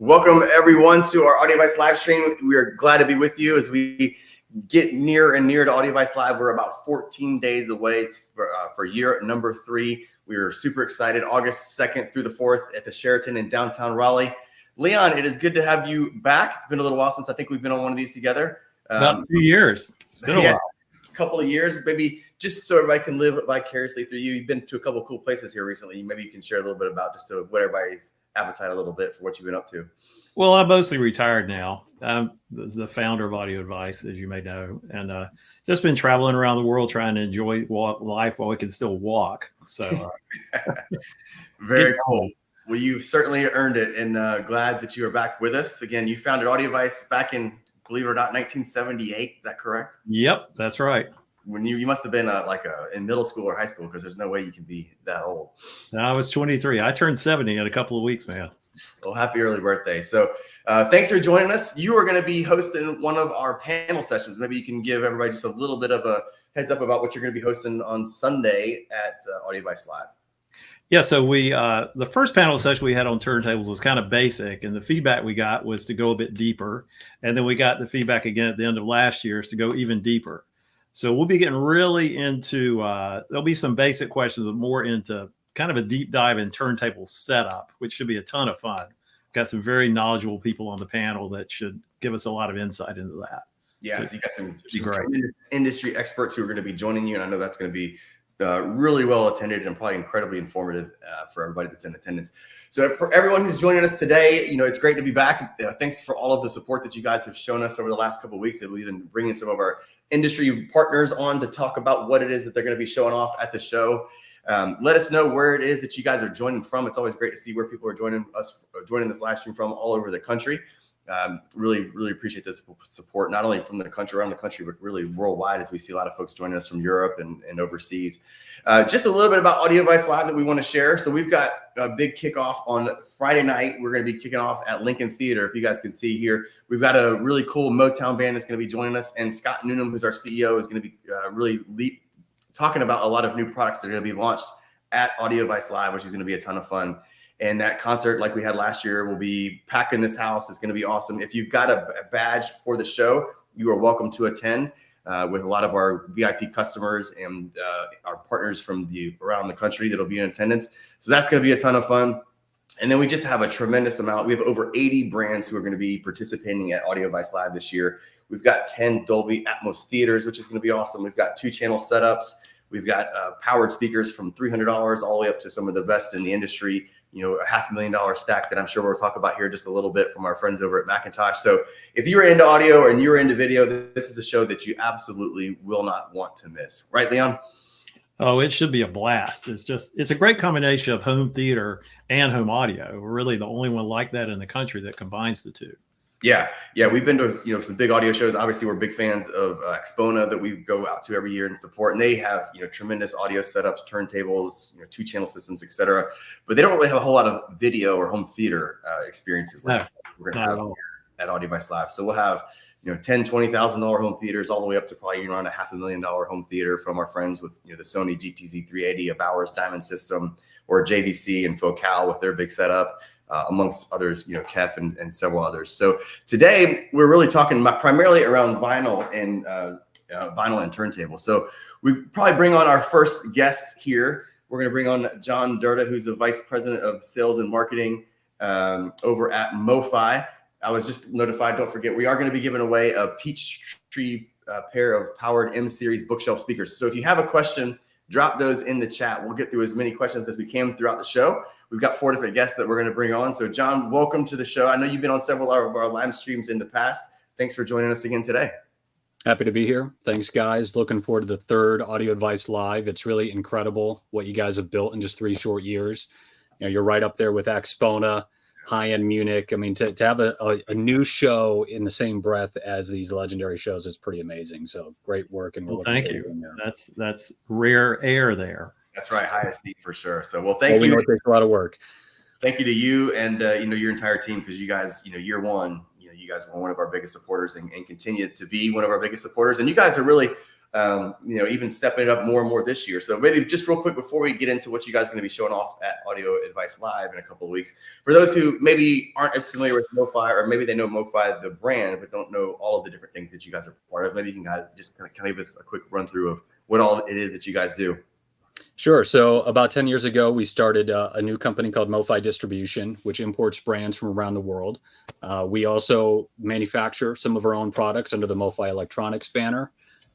Welcome everyone to our AudioVice live stream. We are glad to be with you as we get near and near to AudioVice Live. We're about 14 days away for year number 3. We are super excited. August 2nd through the 4th at the Sheraton in downtown Raleigh. Leon, it is good to have you back. It's been a little while since I think we've been on one of these together. About 2 years. It's been a while. A couple of years, maybe just so everybody can live vicariously through you. You've been to a couple of cool places here recently. Maybe you can share a little bit about just to what everybody's appetite a little bit for what you've been up to. Well, I'm mostly retired now. I'm the founder of AudioVice, as you may know, and just been traveling around the world trying to enjoy life while we can still walk. So very cool. Well, you've certainly earned it, and glad that you are back with us. Again, you founded AudioVice back in, believe it or not, 1978. Is that correct? Yep, that's right. When you must have been in middle school or high school, because there's no way you can be that old. I was 23. I turned 70 in a couple of weeks, man. Well, happy early birthday. So thanks for joining us. You are going to be hosting one of our panel sessions. Maybe you can give everybody just a little bit of a heads up about what you're going to be hosting on Sunday at AudioVice Live. Yeah, so we the first panel session we had on turntables was kind of basic, and the feedback we got was to go a bit deeper. And then we got the feedback again at the end of last year is to go even deeper. So we'll be getting really into, there'll be some basic questions, but more into kind of a deep dive in turntable setup, which should be a ton of fun. Got some very knowledgeable people on the panel that should give us a lot of insight into that. Yeah, so you got some tremendous industry experts who are going to be joining you, and I know that's going to be really well attended and probably incredibly informative for everybody that's in attendance. So for everyone who's joining us today, it's great to be back. Thanks for all of the support that you guys have shown us over the last couple of weeks. We've been bringing some of our industry partners on to talk about what it is that they're going to be showing off at the show. Let us know where it is that you guys are joining from. It's always great to see where people are joining this live stream from all over the country. Really appreciate this support, not only from the country, around the country, but really worldwide, as we see a lot of folks joining us from Europe and overseas. Just a little bit about AudioVice Live that we want to share. So we've got a big kickoff on Friday night. We're going to be kicking off at Lincoln Theater. If you guys can see here, we've got a really cool Motown band that's going to be joining us, and Scott Newnham, who's our CEO, is going to be talking about a lot of new products that are going to be launched at AudioVice Live, which is going to be a ton of fun. And that concert, like we had last year, will be packing this house. It's going to be awesome. If you've got a badge for the show, you are welcome to attend with a lot of our VIP customers and our partners from around the country that'll be in attendance. So that's going to be a ton of fun. And then we just have a tremendous amount. We have over 80 brands who are going to be participating at AudioVice Live this year. We've got 10 Dolby Atmos theaters, which is going to be awesome. We've got 2-channel setups. We've got powered speakers from $300 all the way up to some of the best in the industry. A $500,000 stack that I'm sure we'll talk about here just a little bit from our friends over at Macintosh. So if you're into audio and you're into video, this is a show that you absolutely will not want to miss. Right, Leon? Oh, it should be a blast. It's a great combination of home theater and home audio. We're really the only one like that in the country that combines the two. Yeah. We've been to some big audio shows. Obviously, we're big fans of Xpona that we go out to every year and support, and they have tremendous audio setups, turntables, 2-channel systems, etc. But they don't really have a whole lot of video or home theater experiences like we're going to have at AudioVice Live. So we'll have $10,000-$20,000 home theaters all the way up to probably around a $500,000 home theater from our friends with the Sony GTZ 380, a Bowers Diamond System, or JVC and Focal with their big setup. Amongst others, Kef and several others. So today we're really talking about primarily around vinyl and turntable. So we probably bring on our first guest here. We're going to bring on John Durda, who's the Vice President of Sales and Marketing over at MoFi. I was just notified, don't forget, we are going to be giving away a Peachtree pair of powered M-Series bookshelf speakers. So if you have a question, drop those in the chat. We'll get through as many questions as we can throughout the show. We've got 4 different guests that we're going to bring on. So John, welcome to the show. I know you've been on several of our live streams in the past. Thanks for joining us again today. Happy to be here. Thanks, guys. Looking forward to the third AudioVice Live. It's really incredible what you guys have built in just 3 short years. You're right up there with Xpona, high-end Munich. I mean, to have a new show in the same breath as these legendary shows is pretty amazing. So great work. And thank you. That's rare air there. That's right. Highest need for sure. So, thank you. We know it takes a lot of work. Thank you to you and, your entire team, because you guys, year one, you guys were one of our biggest supporters and continue to be one of our biggest supporters. And you guys are really Even stepping it up more and more this year. So maybe just real quick before we get into what you guys are going to be showing off at Audio Advice Live in a couple of weeks, for those who maybe aren't as familiar with MoFi, or maybe they know MoFi, the brand, but don't know all of the different things that you guys are part of, maybe you can guys just kind of give us a quick run through of what all it is that you guys do. Sure. So about 10 years ago, we started a new company called MoFi Distribution, which imports brands from around the world. We also manufacture some of our own products under the MoFi Electronics banner.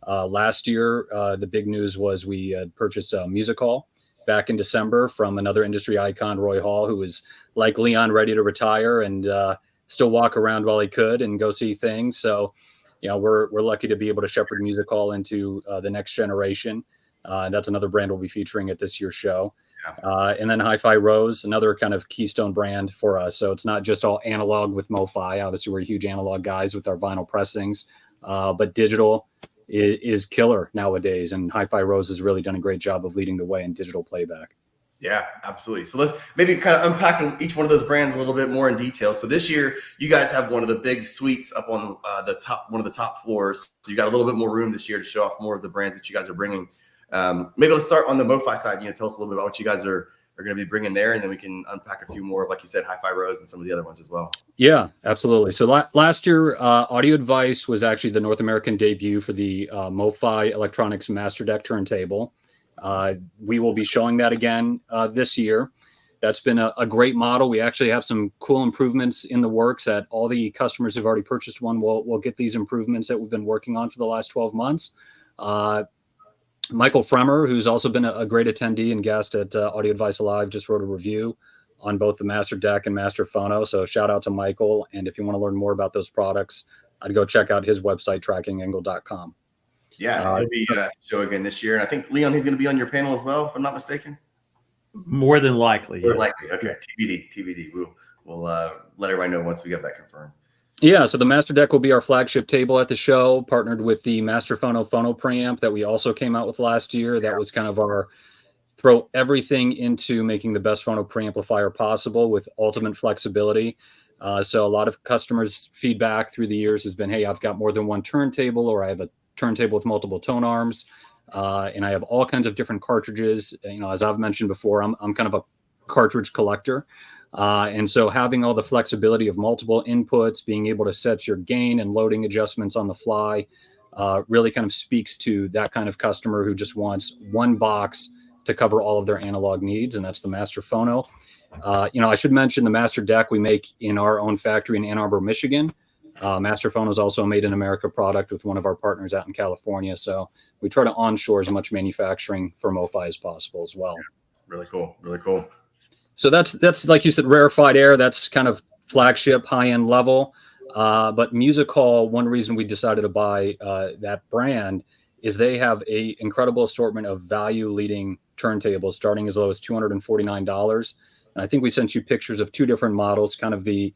Last year, the big news was we purchased Music Hall back in December from another industry icon, Roy Hall, who was like Leon, ready to retire and still walk around while he could and go see things. So, we're lucky to be able to shepherd Music Hall into the next generation. That's another brand we'll be featuring at this year's show. And then Hi-Fi Rose, another kind of keystone brand for us. So it's not just all analog with MoFi. Obviously, we're huge analog guys with our vinyl pressings, but digital is killer nowadays. And Hi-Fi Rose has really done a great job of leading the way in digital playback. Yeah, absolutely. So let's maybe kind of unpack each one of those brands a little bit more in detail. So this year, you guys have one of the big suites up on one of the top floors. So you got a little bit more room this year to show off more of the brands that you guys are bringing. Maybe let's start on the MoFi side. Tell us a little bit about what you guys are going to be bringing there, and then we can unpack a few more of, like you said, Hi-Fi Rose and some of the other ones as well. Yeah, absolutely. So last year, Audio Advice was actually the North American debut for the MoFi Electronics Master Deck turntable. We will be showing that again this year. That's been a great model. We actually have some cool improvements in the works that all the customers who've already purchased one will get these improvements that we've been working on for the last 12 months. Michael Fremer, who's also been a great attendee and guest at Audio Advice Live, just wrote a review on both the Master Deck and Master Phono. So shout out to Michael. And if you want to learn more about those products, I'd go check out his website, trackingangle.com. Yeah, he'll be show again this year. And I think, Leon, he's going to be on your panel as well, if I'm not mistaken. More than likely. More likely. Okay, TBD. We'll let everybody know once we get that confirmed. Yeah, so the Master Deck will be our flagship table at the show, partnered with the Master Phono preamp that we also came out with last year. That was kind of our throw everything into making the best phono preamplifier possible with ultimate flexibility. So a lot of customers' feedback through the years has been, hey, I've got more than one turntable, or I have a turntable with multiple tone arms, and I have all kinds of different cartridges. As I've mentioned before, I'm kind of a cartridge collector. And so having all the flexibility of multiple inputs, being able to set your gain and loading adjustments on the fly, really kind of speaks to that kind of customer who just wants one box to cover all of their analog needs. And that's the Master Phono. I should mention the Master Deck we make in our own factory in Ann Arbor, Michigan. Master Phono is also a made in America product with one of our partners out in California. So we try to onshore as much manufacturing for MoFi as possible as well. Yeah, really cool. So that's like you said, rarefied air. That's kind of flagship, high-end level. But Music Hall, one reason we decided to buy that brand is they have a incredible assortment of value-leading turntables, starting as low as $249. And I think we sent you pictures of two different models, kind of the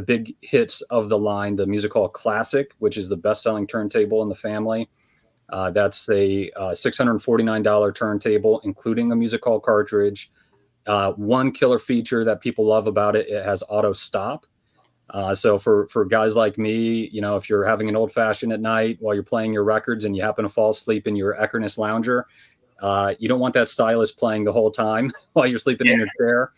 big hits of the line, the Music Hall Classic, which is the best-selling turntable in the family. That's a $649 turntable, including a Music Hall cartridge. One killer feature that people love about it, it has auto stop. So for guys like me, if you're having an old fashioned at night while you're playing your records and you happen to fall asleep in your Eckernes lounger, you don't want that stylus playing the whole time while you're sleeping in your chair.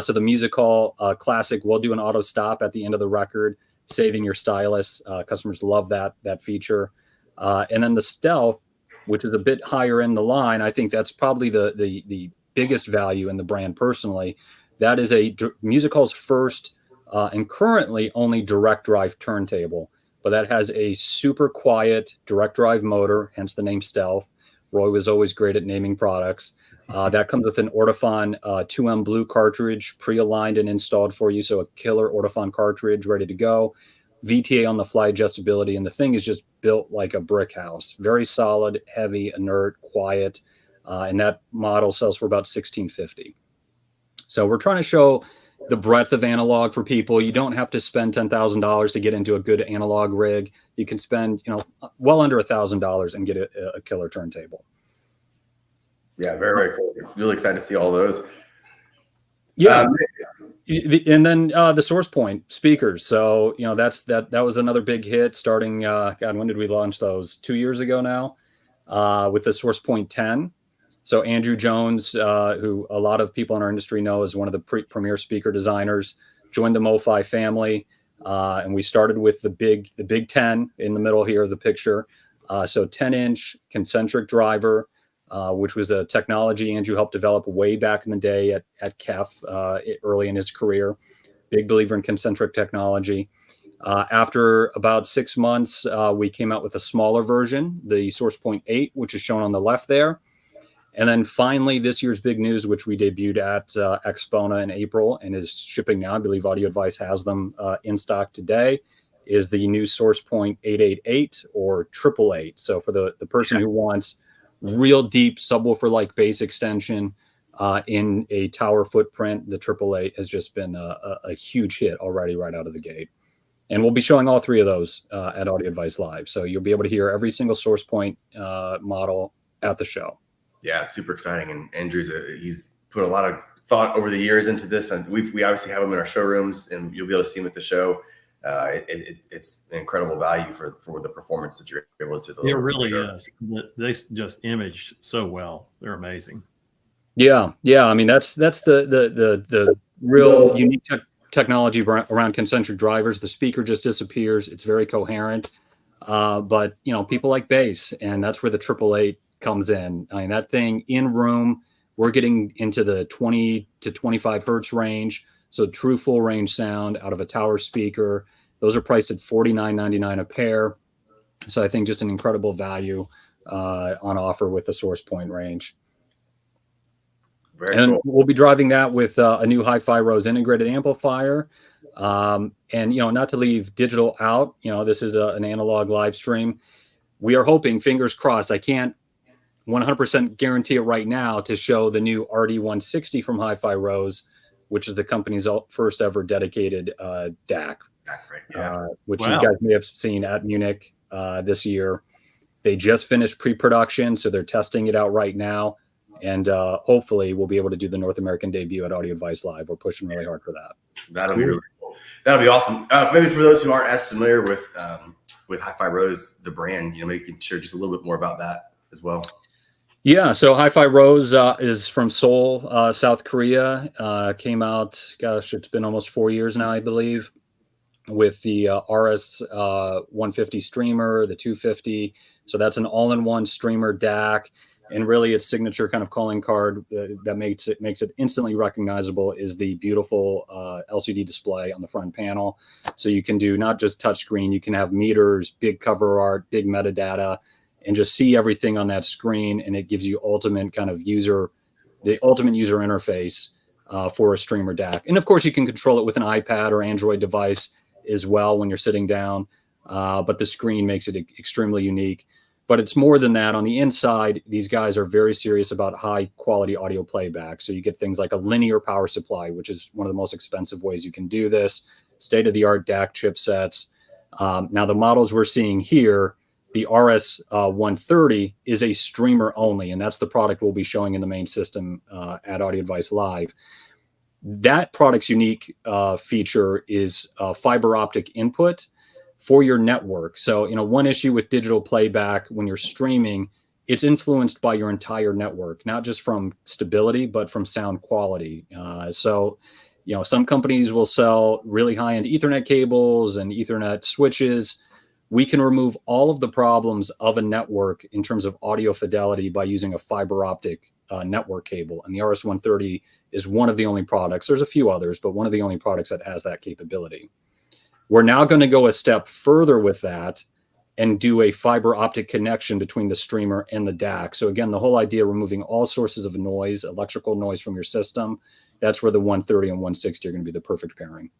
So the Music Hall Classic will do an auto stop at the end of the record, saving your stylus. Customers love that feature. And then the Stealth, which is a bit higher in the line, I think that's probably the biggest value in the brand personally. That is a Music Hall's first and currently only direct drive turntable, but that has a super quiet direct drive motor, hence the name Stealth. Roy was always great at naming products. That comes with an Ortofon 2M Blue cartridge pre-aligned and installed for you. So a killer Ortofon cartridge ready to go. VTA on the fly adjustability. And the thing is just built like a brick house. Very solid, heavy, inert, quiet. And that model sells for about $1,650. So we're trying to show the breadth of analog for people. You don't have to spend $10,000 to get into a good analog rig. You can spend, well under $1,000 and get a killer turntable. Yeah, very, very cool. Really excited to see all those. Yeah. And then the Source Point speakers. So, that was another big hit starting, when did we launch those? 2 years ago now. with the SourcePoint 10. So Andrew Jones, who a lot of people in our industry know as one of the premier speaker designers, joined the MoFi family. And we started with the big 10 in the middle here of the picture. So 10-inch concentric driver, which was a technology Andrew helped develop way back in the day at KEF, early in his career. Big believer in concentric technology. After about 6 months, we came out with a smaller version, the SourcePoint 8, which is shown on the left there. And then finally, this year's big news, which we debuted at Expona in April and is shipping now, I believe Audio Advice has them in stock today, is the new SourcePoint 888 or 888. So for the person who wants real deep subwoofer-like bass extension in a tower footprint, the 888 has just been a huge hit already right out of the gate. And we'll be showing all three of those at Audio Advice Live. So you'll be able to hear every single SourcePoint model at the show. Yeah, super exciting. And Andrew's he's put a lot of thought over the years into this, and we obviously have them in our showrooms, and you'll be able to see them at the show. It's an incredible value for the performance that you're able to deliver. It really is. They just imaged so well. They're amazing. Yeah. I mean, that's the real unique technology around concentric drivers. The speaker just disappears. It's very coherent. But people like bass, and that's where the 888 comes in. I mean, that thing in room, we're getting into the 20 to 25 hertz range. So true full range sound out of a tower speaker. Those are priced at $49.99 a pair. So I think just an incredible value on offer with the SourcePoint range. Very and cool. We'll be driving that with a new Hi-Fi Rose integrated amplifier. And, not to leave digital out, this is an analog live stream. We are hoping, fingers crossed, I can't 100% guarantee it right now, to show the new RD160 from Hi-Fi Rose, which is the company's first ever dedicated DAC, Right, yeah. which you guys may have seen at Munich this year. They just finished pre-production, so they're testing it out right now. And hopefully we'll be able to do the North American debut at Audio Advice Live. We're pushing really hard for that. That'll be really cool. That'll be awesome. Maybe for those who aren't as familiar with Hi-Fi Rose, the brand, maybe you can share just a little bit more about that as well. Yeah, so Hi-Fi Rose is from Seoul, South Korea. Came out, it's been almost 4 years now, I believe, with the RS 150 streamer, the 250. So that's an all-in-one streamer DAC. And really its signature kind of calling card that makes it instantly recognizable is the beautiful LCD display on the front panel. So you can do not just touchscreen, you can have meters, big cover art, big metadata, and just see everything on that screen. And it gives you the ultimate user interface for a streamer DAC. And of course you can control it with an iPad or Android device as well when you're sitting down. But the screen makes it extremely unique. But it's more than that. On the inside, these guys are very serious about high quality audio playback. So you get things like a linear power supply, which is one of the most expensive ways you can do this, state-of-the-art DAC chipsets. Now the models we're seeing here, the RS 130 is a streamer only, and that's the product we'll be showing in the main system at Audio Advice Live. That product's unique feature is fiber optic input for your network. So, one issue with digital playback when you're streaming, it's influenced by your entire network, not just from stability, but from sound quality. So, some companies will sell really high-end Ethernet cables and Ethernet switches. We can remove all of the problems of a network in terms of audio fidelity by using a fiber optic network cable. And the RS130 is one of the only products. There's a few others, but one of the only products that has that capability. We're now going to go a step further with that and do a fiber optic connection between the streamer and the DAC. So again, the whole idea, removing all sources of noise, electrical noise from your system, that's where the 130 and 160 are going to be the perfect pairing.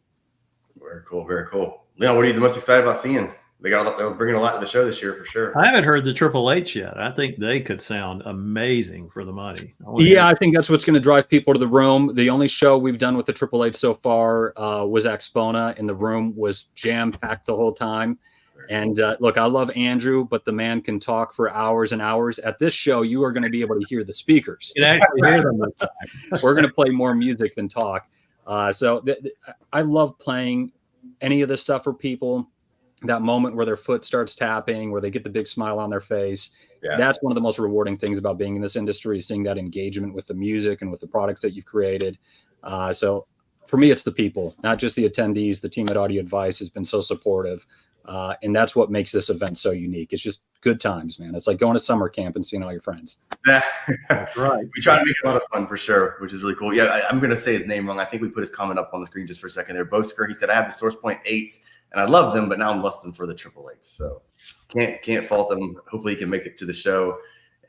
Very cool. Very cool. Leon, what are you the most excited about seeing? They're bringing a lot to the show this year for sure. I haven't heard the 888 yet. I think they could sound amazing for the money. I think that's what's going to drive people to the room. The only show we've done with the 888 so far was Expona, and the room was jam-packed the whole time. And look, I love Andrew, but the man can talk for hours and hours. At this show, you are going to be able to hear the speakers. You can actually hear them this time. We're going to play more music than talk. I love playing any of this stuff for people. that moment where their foot starts tapping, where they get the big smile on their face. Yeah. That's one of the most rewarding things about being in this industry, is seeing that engagement with the music and with the products that you've created. So for me, it's the people, not just the attendees. The team at Audio Advice has been so supportive. And that's what makes this event so unique. It's just good times, man. It's like going to summer camp and seeing all your friends. That's right. We try to make it a lot of fun for sure, which is really cool. Yeah, I'm going to say his name wrong. I think we put his comment up on the screen just for a second there. Bosker, he said, I have the SourcePoint 8s and I love them, but now I'm lusting for the 888s. So can't fault him. Hopefully he can make it to the show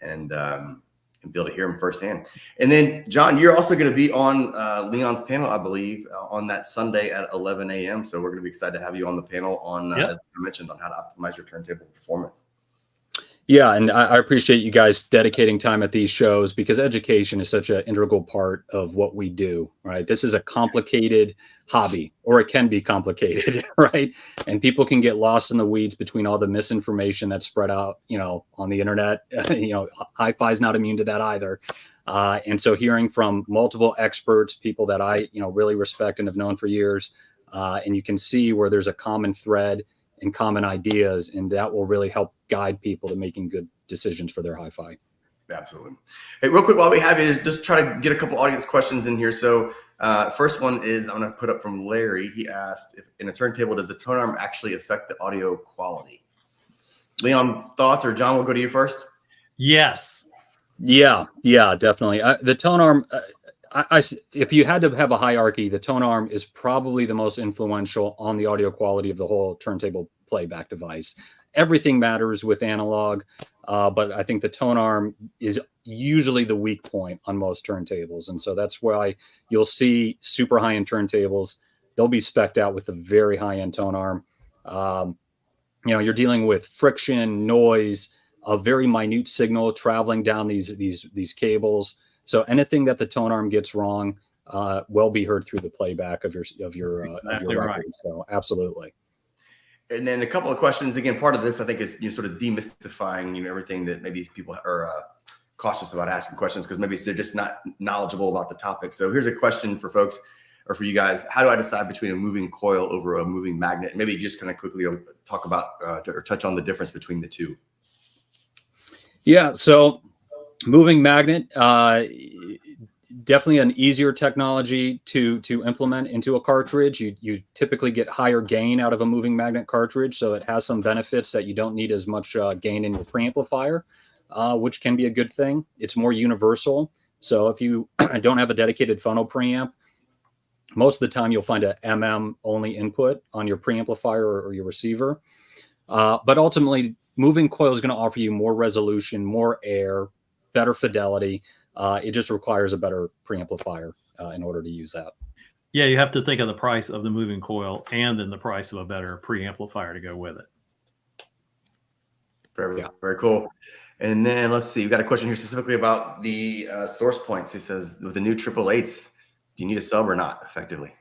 and be able to hear him firsthand. And then, John, you're also going to be on Leon's panel, I believe, on that Sunday at 11 a.m. So we're going to be excited to have you on the panel on, as I mentioned, on how to optimize your turntable performance. Yeah, and I appreciate you guys dedicating time at these shows, because education is such an integral part of what we do, right? This is a complicated hobby, or it can be complicated, right? And people can get lost in the weeds between all the misinformation that's spread out, on the internet. Hi-Fi is not immune to that either. And so hearing from multiple experts, people that I, really respect and have known for years, and you can see where there's a common thread and common ideas, and that will really help guide people to making good decisions for their hi-fi. Absolutely. Hey, real quick, while we have you, just try to get a couple audience questions in here. So first one is, I'm going to put up from Larry. He asked, if in a turntable, does the tone arm actually affect the audio quality? Leon, thoughts? Or John, we'll go to you first. Yes. Yeah, definitely. The tone arm, if you had to have a hierarchy, the tone arm is probably the most influential on the audio quality of the whole turntable playback device. Everything matters with analog, but I think the tone arm is usually the weak point on most turntables. And so that's why you'll see super high-end turntables. They'll be spec'd out with a very high-end tone arm. You're dealing with friction, noise, a very minute signal traveling down these cables. So anything that the tone arm gets wrong will be heard through the playback of your record. Right. So absolutely. And then a couple of questions. Again, part of this, I think, is sort of demystifying everything that maybe people are cautious about asking questions because maybe they're just not knowledgeable about the topic. So here's a question for folks or for you guys. How do I decide between a moving coil over a moving magnet? Maybe just kind of quickly talk about or touch on the difference between the two. Yeah. So moving magnet, definitely an easier technology to implement into a cartridge. You typically get higher gain out of a moving magnet cartridge, so it has some benefits that you don't need as much gain in your preamplifier, which can be a good thing. It's more universal. So if you don't have a dedicated phono preamp, most of the time you'll find a MM only input on your preamplifier or your receiver. But ultimately, moving coil is going to offer you more resolution, more air, better fidelity. It just requires a better preamplifier in order to use that. Yeah, you have to think of the price of the moving coil and then the price of a better preamplifier to go with it. Very cool. And then let's see, we've got a question here specifically about the source points. It says, with the new 888s, do you need a sub or not effectively?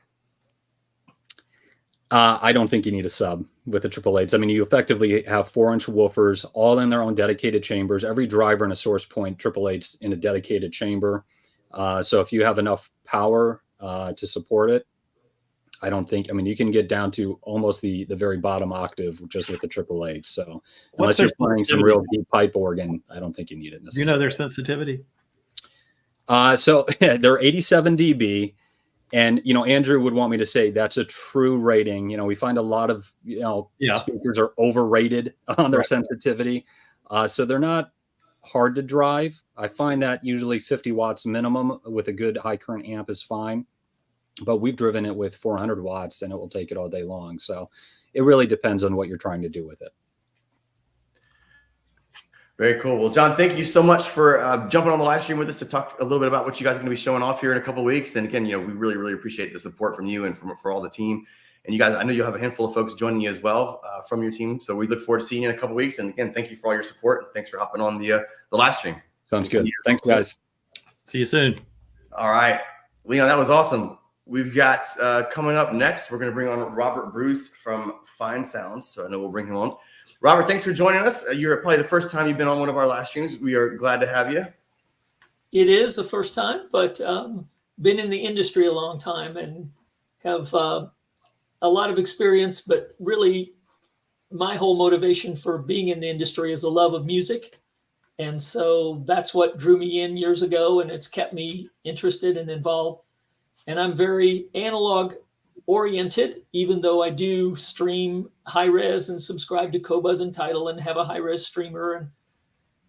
I don't think you need a sub with the 888s. I mean, you effectively have 4-inch woofers all in their own dedicated chambers. Every driver in a source point 888's in a dedicated chamber. So if you have enough power to support it, you can get down to almost the very bottom octave just with the 888. So unless you're playing some real deep pipe organ, I don't think you need it necessarily. Do you know their sensitivity? So they're 87 dB. And, Andrew would want me to say that's a true rating. We find a lot of, speakers are overrated on their sensitivity. So they're not hard to drive. I find that usually 50 watts minimum with a good high current amp is fine. But we've driven it with 400 watts and it will take it all day long. So it really depends on what you're trying to do with it. Very cool. Well, John, thank you so much for jumping on the live stream with us to talk a little bit about what you guys are going to be showing off here in a couple of weeks. And again, we really, really appreciate the support from you and for all the team. And you guys, I know you'll have a handful of folks joining you as well from your team. So we look forward to seeing you in a couple of weeks. And again, thank you for all your support. And thanks for hopping on the live stream. Sounds good. Thanks, guys. See you soon. All right. Leon, that was awesome. We've got coming up next, we're going to bring on Robert Bruce from Fine Sounds. So I know we'll bring him on. Robert, thanks for joining us. You're probably the first time you've been on one of our live streams. We are glad to have you. It is the first time, but been in the industry a long time and have a lot of experience, but really my whole motivation for being in the industry is a love of music. And so that's what drew me in years ago, and it's kept me interested and involved. And I'm very analog oriented, even though I do stream high res and subscribe to Qobuz and Tidal and have a high res streamer. And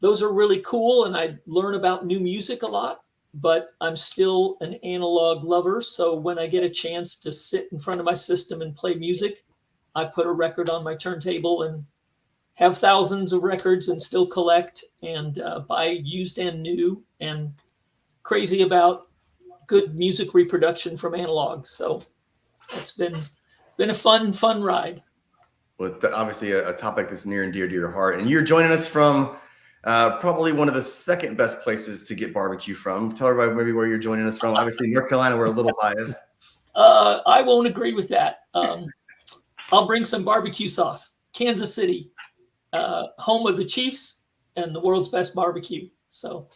those are really cool. And I learn about new music a lot, but I'm still an analog lover. So when I get a chance to sit in front of my system and play music, I put a record on my turntable and have thousands of records and still collect and buy used and new, and crazy about good music reproduction from analog. So it's been a fun ride. Well, obviously a topic that's near and dear to your heart. And you're joining us from probably one of the second best places to get barbecue from. Tell everybody maybe where you're joining us from. Obviously, North Carolina, we're a little biased. I won't agree with that. I'll bring some barbecue sauce. Kansas City, home of the Chiefs and the world's best barbecue. So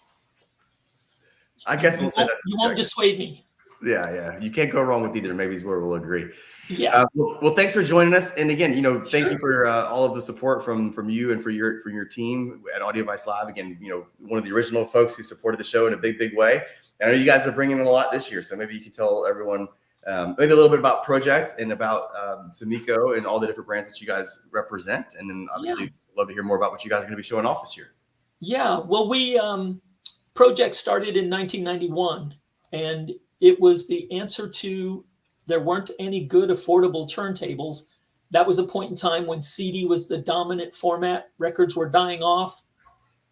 I guess we'll say you won't dissuade me. Yeah. You can't go wrong with either. Maybe is where we'll agree. Yeah. Well, thanks for joining us. And again, thank you for all of the support from you and for your team at AudioVice Live. Again, one of the original folks who supported the show in a big way. I know you guys are bringing in a lot this year, so maybe you can tell everyone maybe a little bit about Project and about Sumiko and all the different brands that you guys represent. And then obviously love to hear more about what you guys are going to be showing off this year. Yeah. Well, we Project started in 1991, and it was the answer to there weren't any good affordable turntables. That was a point in time when CD was the dominant format. Records were dying off.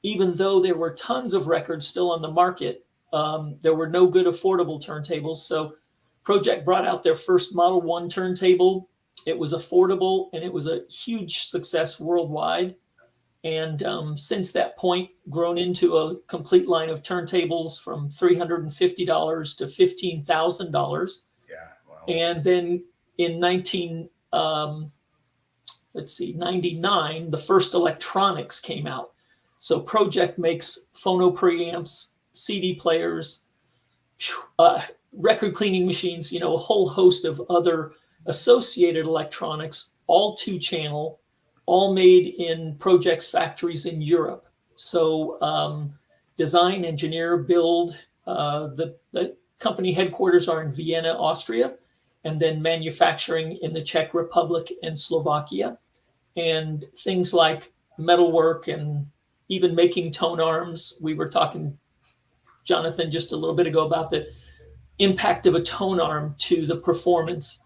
Even though there were tons of records still on the market, there were no good affordable turntables. So Project brought out their first Model 1 turntable. It was affordable, and it was a huge success worldwide. And since that point, grown into a complete line of turntables from $350 to $15,000. Yeah, wow. And then in 99, the first electronics came out. So Project makes phono preamps, CD players, record cleaning machines, a whole host of other associated electronics, all 2-channel, all made in Project's factories in Europe. So design, engineer, build, the company headquarters are in Vienna, Austria, and then manufacturing in the Czech Republic and Slovakia. And things like metalwork and even making tone arms. We were talking, Jonathan, just a little bit ago about the impact of a tone arm to the performance.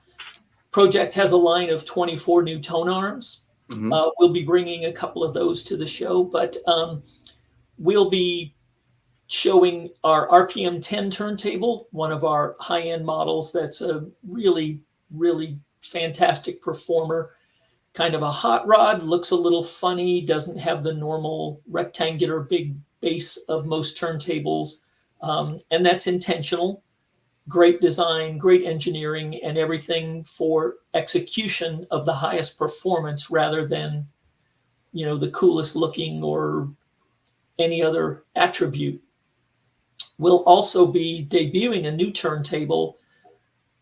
Project has a line of 24 new tone arms. Mm-hmm. We'll be bringing a couple of those to the show, but we'll be showing our RPM 10 turntable, one of our high-end models that's a really, really fantastic performer. Kind of a hot rod, looks a little funny, doesn't have the normal rectangular big base of most turntables, and that's intentional. Great design, great engineering, and everything for execution of the highest performance rather than, the coolest looking or any other attribute. We'll also be debuting a new turntable.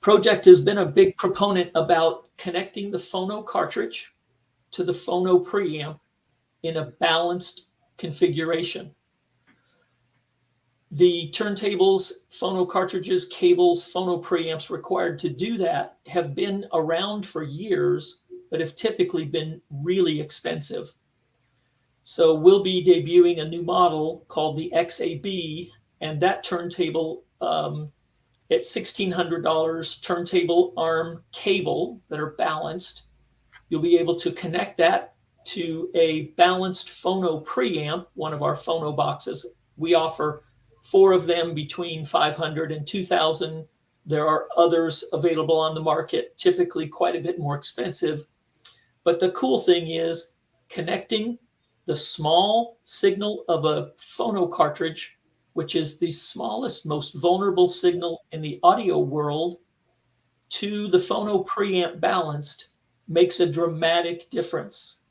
Project has been a big proponent about connecting the phono cartridge to the phono preamp in a balanced configuration. The turntables, phono cartridges, cables, phono preamps required to do that have been around for years, but have typically been really expensive. So we'll be debuting a new model called the XAB, and that turntable at $1,600 turntable arm cable that are balanced. You'll be able to connect that to a balanced phono preamp, one of our phono boxes. We offer 4 of them between $500 and $2,000. There are others available on the market, typically quite a bit more expensive. But the cool thing is connecting the small signal of a phono cartridge, which is the smallest, most vulnerable signal in the audio world, to the phono preamp balanced, makes a dramatic difference.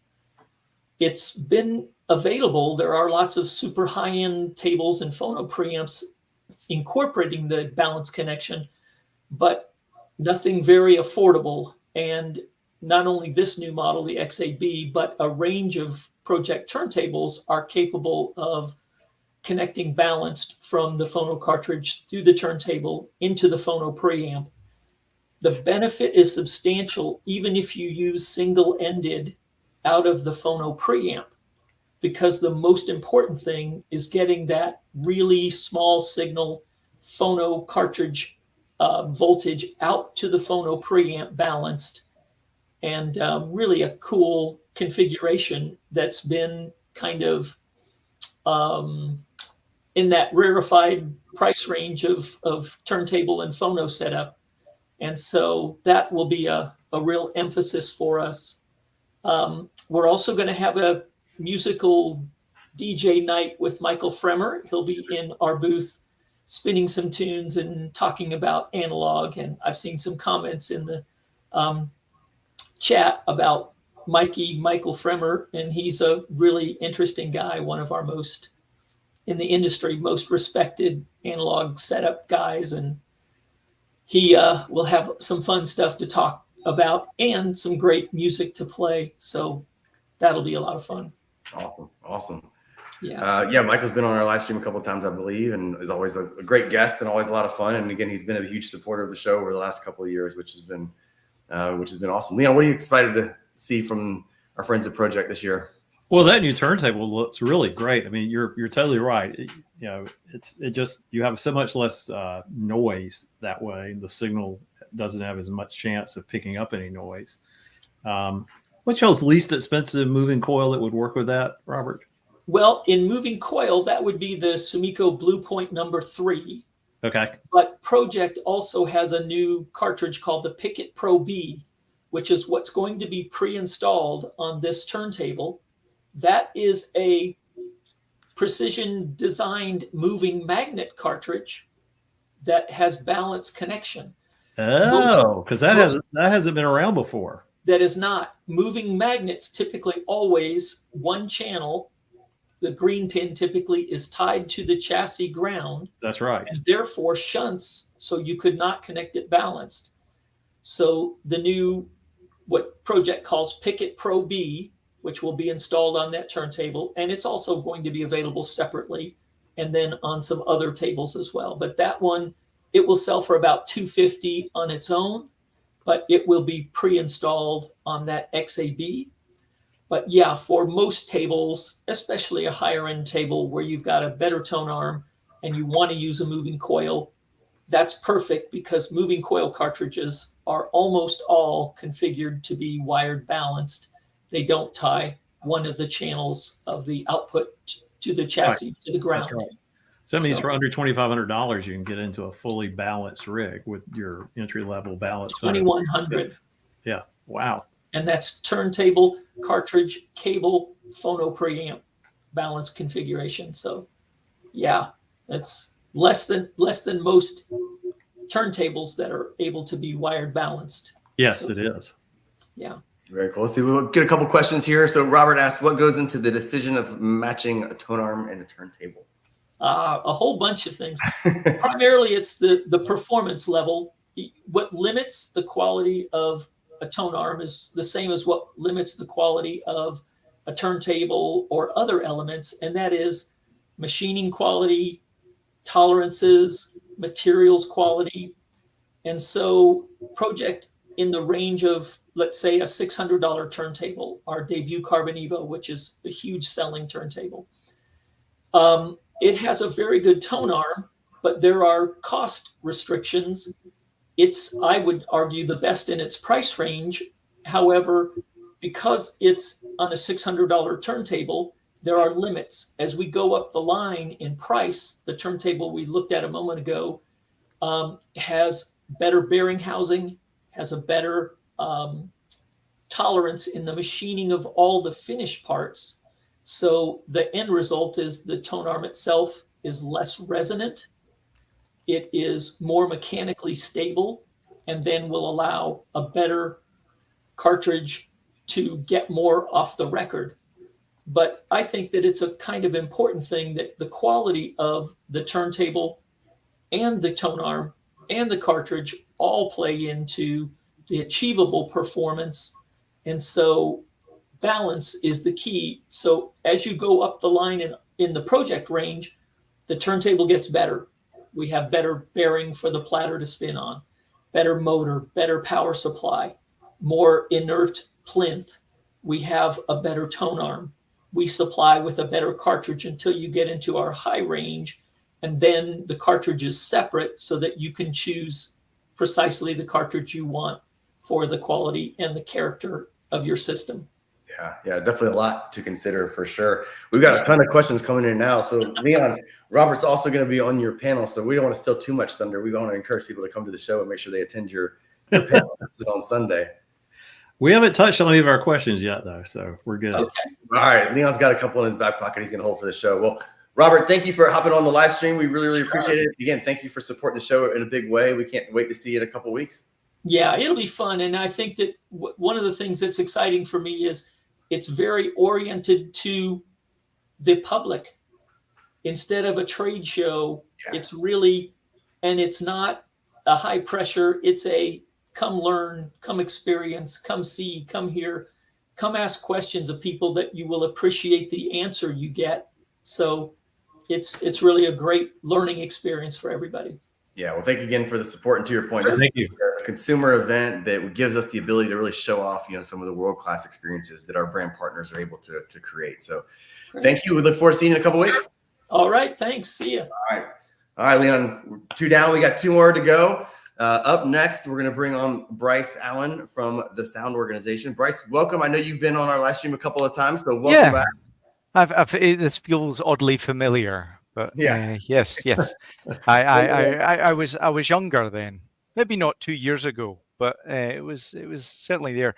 It's been available. There are lots of super high-end tables and phono preamps incorporating the balance connection, but nothing very affordable. And not only this new model, the XAB, but a range of Project turntables are capable of connecting balanced from the phono cartridge through the turntable into the phono preamp. The benefit is substantial even if you use single-ended out of the phono preamp, because the most important thing is getting that really small signal phono cartridge voltage out to the phono preamp balanced, and really a cool configuration that's been kind of in that rarefied price range of turntable and phono setup. And so that will be a real emphasis for us. We're also going to have a musical DJ night with Michael Fremer. He'll be in our booth spinning some tunes and talking about analog. And I've seen some comments in the chat about Michael Fremer, and he's a really interesting guy, one of our most, in the industry, most respected analog setup guys. And he will have some fun stuff to talk about and some great music to play. So that'll be a lot of fun. Awesome. Yeah. Michael's been on our live stream a couple of times, I believe, and is always a great guest and always a lot of fun. And again, he's been a huge supporter of the show over the last couple of years, which has been awesome. Leon, what are you excited to see from our friends at Project this year? Well, that new turntable looks really great. I mean, you're totally right. You have so much less noise that way. The signal doesn't have as much chance of picking up any noise. What's y'all's least expensive moving coil that would work with that, Robert? Well, in moving coil, that would be the Sumiko Bluepoint number 3. Okay. But Project also has a new cartridge called the Pickett Pro B, which is what's going to be pre-installed on this turntable. That is a precision designed moving magnet cartridge that has balance connection. Oh, because that hasn't been around before. That is not. Moving magnets typically always one channel. The green pin typically is tied to the chassis ground. That's right. And therefore shunts, so you could not connect it balanced. So the new, what Project calls Pickett Pro B, which will be installed on that turntable, and it's also going to be available separately and then on some other tables as well. But that one, it will sell for about $250 on its own, but it will be pre-installed on that XAB. But yeah, for most tables, especially a higher end table where you've got a better tone arm and you want to use a moving coil, that's perfect, because moving coil cartridges are almost all configured to be wired balanced. They don't tie one of the channels of the output to the chassis, right, to the ground. Right. So that means for under $2,500, you can get into a fully balanced rig with your entry-level balance. 2,100. Yeah. Wow. And that's turntable, cartridge, cable, phono preamp, balance configuration. So yeah, that's less than most turntables that are able to be wired balanced. Yes, so, it is. Yeah. Very cool. Let's see, we'll get a couple questions here. So Robert asked, what goes into the decision of matching a tone arm and a turntable? A whole bunch of things. Primarily, it's the performance level. What limits the quality of a tone arm is the same as what limits the quality of a turntable or other elements, and that is machining quality, tolerances, materials quality. And so Project, in the range of, let's say, a $600 turntable, our debut Carbon Evo, which is a huge selling turntable, it has a very good tone arm, but there are cost restrictions. It's, I would argue, the best in its price range. However, because it's on a $600 turntable, there are limits. As we go up the line in price, the turntable we looked at a moment ago has better bearing housing, has a better tolerance in the machining of all the finished parts. So the end result is the tone arm itself is less resonant. It is more mechanically stable, and then will allow a better cartridge to get more off the record. But I think that it's a kind of important thing that the quality of the turntable and the tone arm and the cartridge all play into the achievable performance And so balance is the key. So as you go up the line in the project range, the turntable gets better. We have better bearing for the platter to spin on, better motor, better power supply, more inert plinth. We have a better tone arm. We supply with a better cartridge until you get into our high range. And then the cartridge is separate so that you can choose precisely the cartridge you want for the quality and the character of your system. Yeah, definitely a lot to consider for sure. We've got a ton of questions coming in now. So Leon, Robert's also going to be on your panel, so we don't want to steal too much thunder. We want to encourage people to come to the show and make sure they attend your panel on Sunday. We haven't touched on any of our questions yet, though, so we're good. Okay. All right, Leon's got a couple in his back pocket he's going to hold for the show. Well, Robert, thank you for hopping on the live stream. We really appreciate it. Again, thank you for supporting the show in a big way. We can't wait to see you in a couple weeks. Yeah, it'll be fun. And I think that one of the things that's exciting for me is it's very oriented to the public. Instead of a trade show, it's really, and it's not a high pressure, it's a come learn, come experience, come see, come hear, come ask questions of people that you will appreciate the answer you get. So it's really a great learning experience for everybody. Yeah, well, thank you again for the support. And to your point, Thank you. a consumer event that gives us the ability to really show off, some of the world-class experiences that our brand partners are able to create. So thank you. We look forward to seeing you in a couple of weeks. All right. Thanks. See ya. All right, Leon, 2 down. We got 2 more to go. Up next, we're going to bring on Bryce Allen from the Sound Organization. Bryce, welcome. I know you've been on our live stream a couple of times, so welcome back. This feels oddly familiar, but yeah, yes. I was younger then, maybe not 2 years ago, but it was certainly there.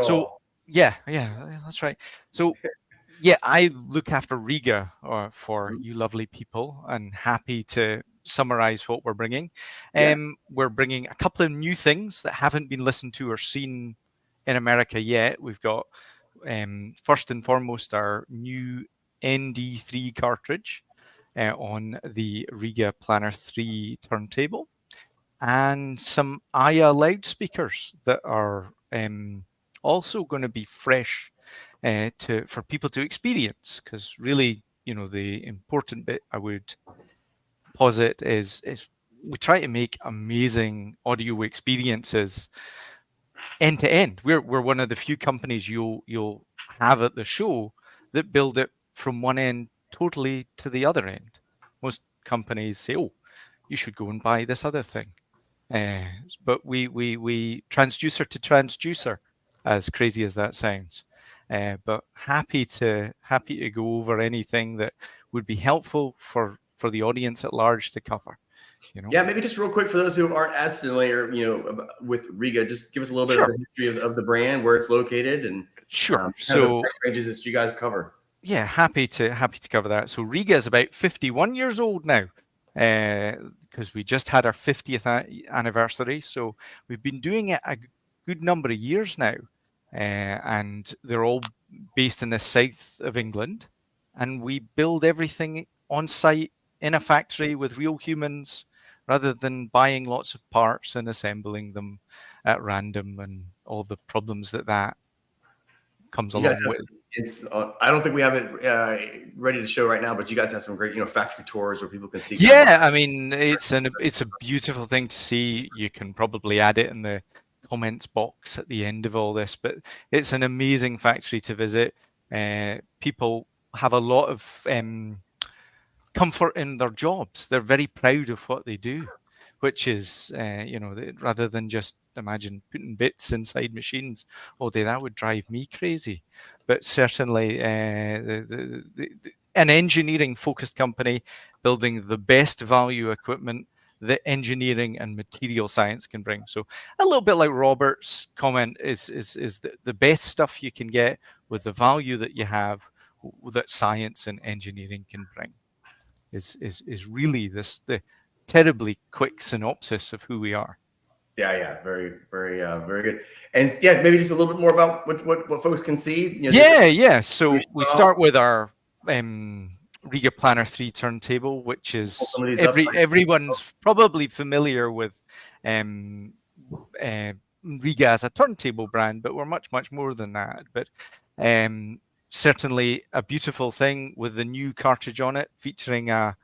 So yeah, that's right. So yeah, I look after Riga for you lovely people, and happy to summarize what we're bringing. We're bringing a couple of new things that haven't been listened to or seen in America yet. We've got first and foremost our new ND3 cartridge on the Riga Planner 3 turntable, and some Aya loudspeakers that are also going to be fresh for people to experience, because really, the important bit I would posit is we try to make amazing audio experiences end to end. We're one of the few companies you'll have at the show that build it from one end totally to the other end. Most companies say, "Oh, you should go and buy this other thing," but we transducer to transducer, as crazy as that sounds. But happy to go over anything that would be helpful for the audience at large to cover. Yeah, maybe just real quick for those who aren't as familiar, with Riga, just give us a little bit of the history of the brand, where it's located, and so the ranges that you guys cover. Yeah, happy to cover that. So Riga is about 51 years old now, because we just had our 50th anniversary. So we've been doing it a good number of years now, and they're all based in the south of England, and we build everything on site in a factory with real humans, rather than buying lots of parts and assembling them at random and all the problems that comes along with. I don't think we have it ready to show right now, but you guys have some great, factory tours where people can see. Yeah, I mean, it's a beautiful thing to see. You can probably add it in the comments box at the end of all this, but it's an amazing factory to visit. People have a lot of comfort in their jobs. They're very proud of what they do, which is, rather than just imagine putting bits inside machines all day, that would drive me crazy. But certainly an engineering focused company building the best value equipment that engineering and material science can bring. So a little bit like Robert's comment is the best stuff you can get with the value that you have, that science and engineering can bring. Is really the terribly quick synopsis of who we are. Yeah, very, very, very good. And yeah, maybe just a little bit more about what folks can see. So we start with our Riga Planner 3 turntable, which is everyone's probably familiar with Riga as a turntable brand, but we're much, much more than that. But certainly a beautiful thing with the new cartridge on it, featuring an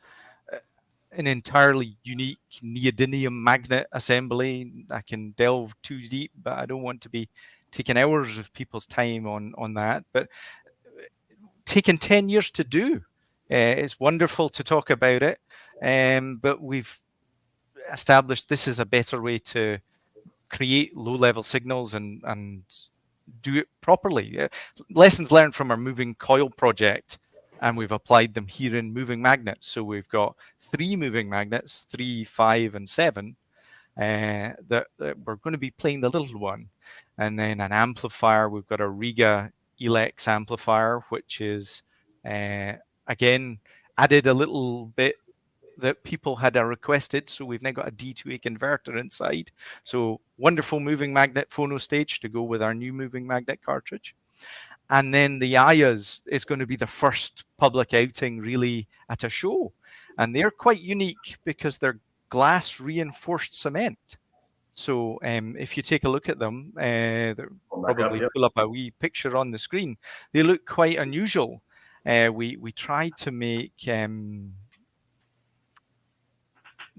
entirely unique neodymium magnet assembly. I can delve too deep, but I don't want to be taking hours of people's time on that. But taken 10 years to do. It's wonderful to talk about it, but we've established this is a better way to create low-level signals and do it properly. Lessons learned from our moving coil project, and we've applied them here in moving magnets. So we've got 3 moving magnets, 3, 5, and 7, that we're going to be playing the little one. And then an amplifier, we've got a Riga Elex amplifier, which is, again, added a little bit that people had requested. So we've now got a D2A converter inside. So wonderful moving magnet phono stage to go with our new moving magnet cartridge. And then the Ayas is going to be the first public outing really at a show. And they're quite unique because they're glass reinforced cement. So if you take a look at them, probably pull up a wee picture on the screen. They look quite unusual. We tried to make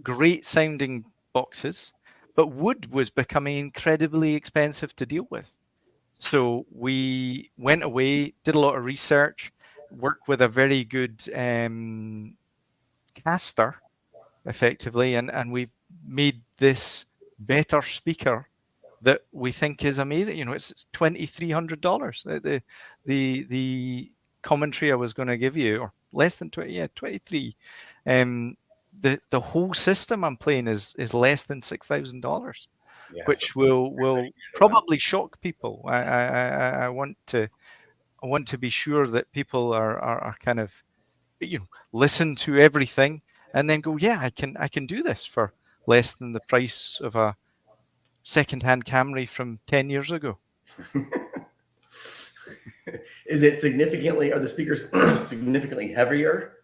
great sounding boxes, but wood was becoming incredibly expensive to deal with. So we went away, did a lot of research, worked with a very good caster, effectively, and we've made this better speaker that we think is amazing. You know, it's $2,300. The commentary I was going to give you, or less than 20, yeah, 23. The whole system I'm playing is less than $6,000, yes, which will probably shock people. I want to be sure that people are kind of, you know, listen to everything and then go, yeah, I can do this for less than the price of a second-hand Camry from 10 years ago. Is it significantly, are the speakers significantly heavier?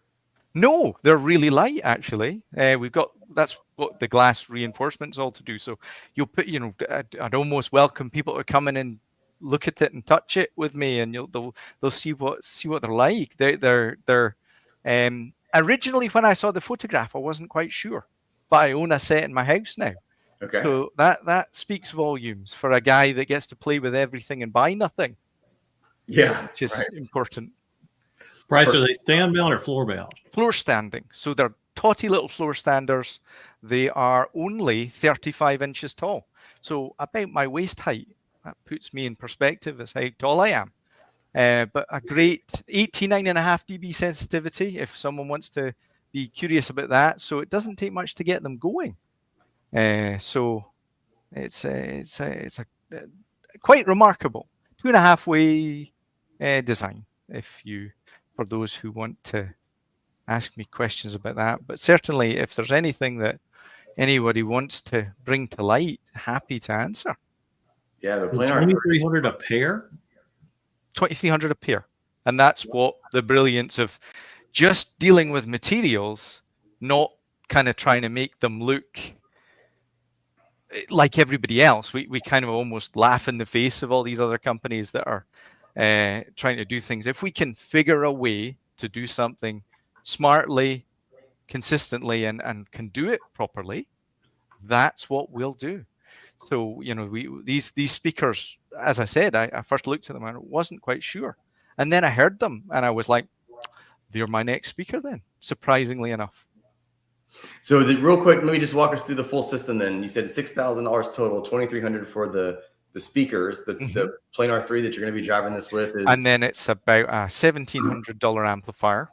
No, they're really light, actually. That's what the glass reinforcement's all to do. So you'll put, you know, I'd almost welcome people to come in and look at it and touch it with me, and they'll see what they're like. They're originally, when I saw the photograph, I wasn't quite sure, but I own a set in my house now. Okay. So that speaks volumes for a guy that gets to play with everything and buy nothing. Yeah, which is important. Bryce, are they stand bound or floor bound? Floor standing. So they're totty little floor standers. They are only 35 inches tall. So about my waist height. That puts me in perspective as how tall I am. But a great 89.5 dB sensitivity if someone wants to be curious about that. So it doesn't take much to get them going. So it's a quite remarkable 2.5 way design. For those who want to ask me questions about that, but certainly if there's anything that anybody wants to bring to light, happy to answer. Yeah, they're playing $2,300 a pair. $2,300 a pair, and that's what the brilliance of just dealing with materials, not kind of trying to make them look like everybody else. We kind of almost laugh in the face of all these other companies that are trying to do things. If we can figure a way to do something smartly, consistently, and can do it properly, that's what we'll do. So, you know, these speakers, as I said, I first looked at them and I wasn't quite sure. And then I heard them and I was like, they're my next speaker then, surprisingly enough. So real quick, let me just walk us through the full system then. You said $6,000 total, $2,300 for the speakers, the Planar 3 that you're going to be driving this with. And then it's about a $1,700 amplifier.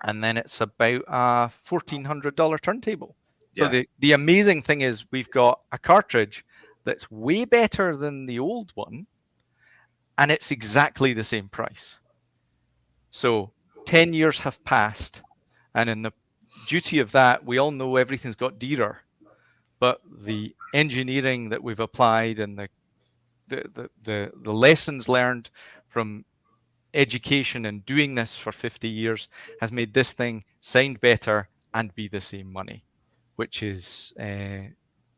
And then it's about a $1,400 turntable. So yeah. The amazing thing is we've got a cartridge that's way better than the old one, and it's exactly the same price. So 10 years have passed, and in the duty of that, we all know everything's got dearer, but the engineering that we've applied and the lessons learned from education and doing this for 50 years has made this thing sound better and be the same money, which is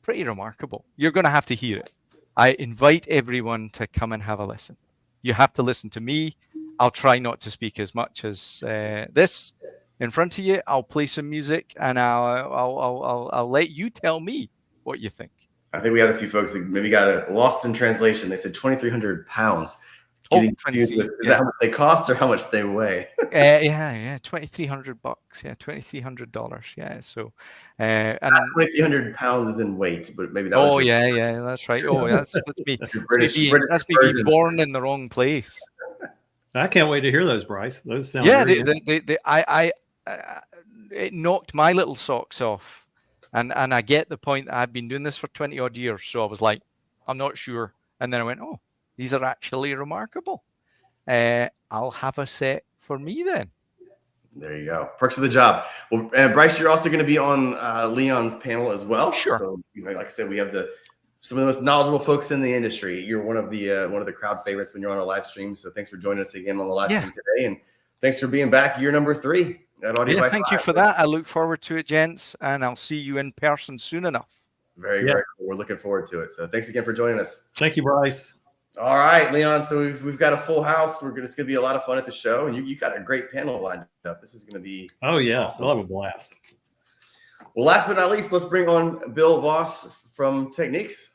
pretty remarkable. You're going to have to hear it. I invite everyone to come and have a listen. You have to listen to me. I'll try not to speak as much as this in front of you. I'll play some music, and I'll let you tell me what you think. I think we had a few folks that maybe got lost in translation. They said 2,300 pounds. Oh, Is that how much they cost or how much they weigh? Yeah, $2,300. Yeah, $2,300. Yeah, so and 2,300 pounds is in weight, but maybe that. Oh yeah, that's right. Oh, that's me. British That's me being born in the wrong place. I can't wait to hear those, Bryce. Those sound it knocked my little socks off, and I get the point. I've been doing this for 20 odd years, so I was like, I'm not sure, and then I went, oh, these are actually remarkable. I'll have a set for me then. There you go. Perks of the job. Well, Bryce, you're also going to be on Leon's panel as well. Sure. So, like I said, we have some of the most knowledgeable folks in the industry. You're one of the crowd favorites when you're on our live stream. So thanks for joining us again on the live stream today, and thanks for being back. Year number 3 at Audio Advice thank Live. you for that. I look forward to it, gents, and I'll see you in person soon enough. Very cool. We're looking forward to it. So thanks again for joining us. Thank you, Bryce. All right, Leon. So we've got a full house. It's going to be a lot of fun at the show, and you got a great panel lined up. This is going to be awesome. We'll have a blast. Well, last but not least, let's bring on Bill Voss from Technics.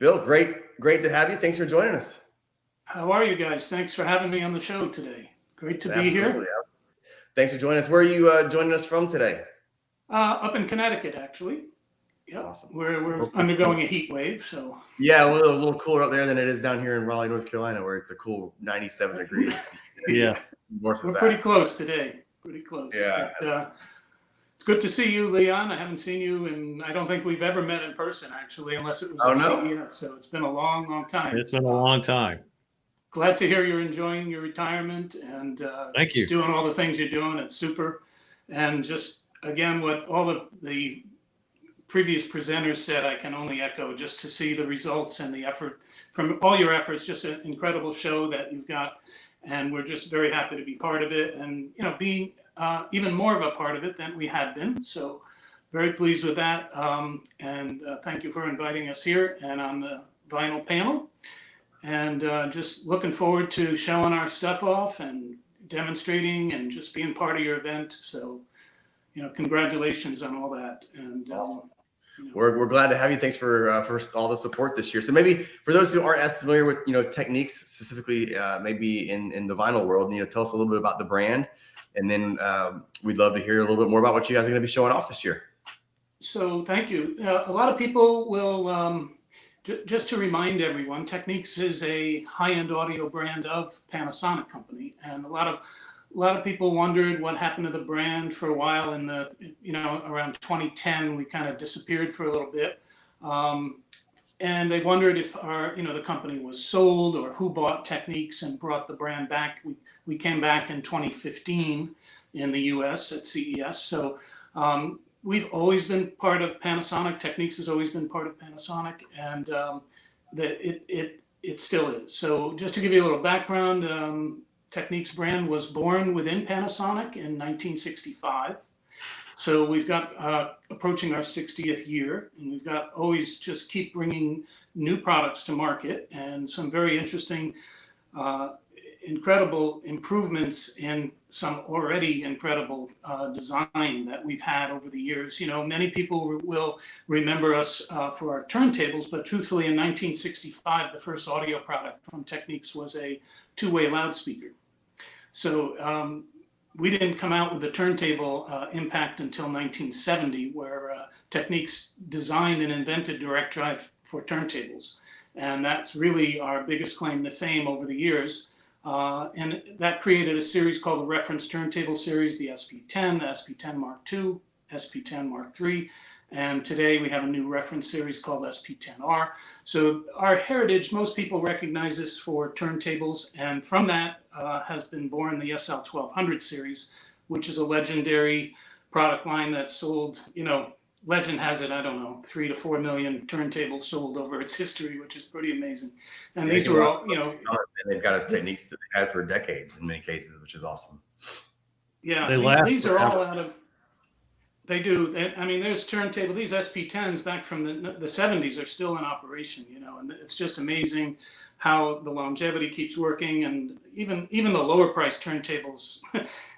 Bill, great to have you. Thanks for joining us. How are you guys? Thanks for having me on the show today. Great to be here. Thanks for joining us. Where are you joining us from today? Up in Connecticut, actually. Yeah, awesome. We're undergoing a heat wave, so. Yeah, a little cooler up there than it is down here in Raleigh, North Carolina, where it's a cool 97 degrees. Yeah, we're pretty close today. Pretty close. Yeah. But, it's good to see you, Leon. I haven't seen you, and I don't think we've ever met in person, actually, unless it was at CES. So it's been a long, long time. It's been a long time. Glad to hear you're enjoying your retirement and thank you. Doing all the things you're doing. It's super. And just again, what all of the previous presenters said, I can only echo. Just to see the results and the effort from all your efforts, just an incredible show that you've got, and we're just very happy to be part of it, and being even more of a part of it than we had been. So very pleased with that, and thank you for inviting us here and on the vinyl panel, and just looking forward to showing our stuff off and demonstrating and just being part of your event. So congratulations on all that. And awesome. We're glad to have you. Thanks for all the support this year. So maybe for those who aren't as familiar with Techniques specifically, maybe in the vinyl world, tell us a little bit about the brand, and then we'd love to hear a little bit more about what you guys are going to be showing off this year. So thank you. A lot of people will just to remind everyone, Techniques is a high-end audio brand of Panasonic company, and a lot of people wondered what happened to the brand for a while. In the around 2010, we kind of disappeared for a little bit, and they wondered if the company was sold or who bought Techniques and brought the brand back. We came back in 2015 in the U.S. at CES. So we've always been part of Panasonic. Techniques has always been part of Panasonic, and it still is. So just to give you a little background. Techniques brand was born within Panasonic in 1965. So we've got approaching our 60th year, and we've got always just keep bringing new products to market, and some very interesting, incredible improvements in some already incredible design that we've had over the years. Many people will remember us for our turntables, but truthfully in 1965, the first audio product from Techniques was a two-way loudspeaker. So we didn't come out with the turntable impact until 1970, where Techniques designed and invented direct drive for turntables. And that's really our biggest claim to fame over the years. And that created a series called the Reference Turntable Series, the SP10, the SP10 Mark II, SP10 Mark III. And today we have a new reference series called SP10R. So our heritage, most people recognize this for turntables. And from that has been born the SL1200 series, which is a legendary product line that sold, legend has it, 3 to 4 million turntables sold over its history, which is pretty amazing. And these were all, they've got Techniques that they've had for decades in many cases, which is awesome. Yeah, these are all out of They do. I mean, there's turntable. These SP10s back from the 70s are still in operation, you know, and it's just amazing how the longevity keeps working. And even the lower price turntables,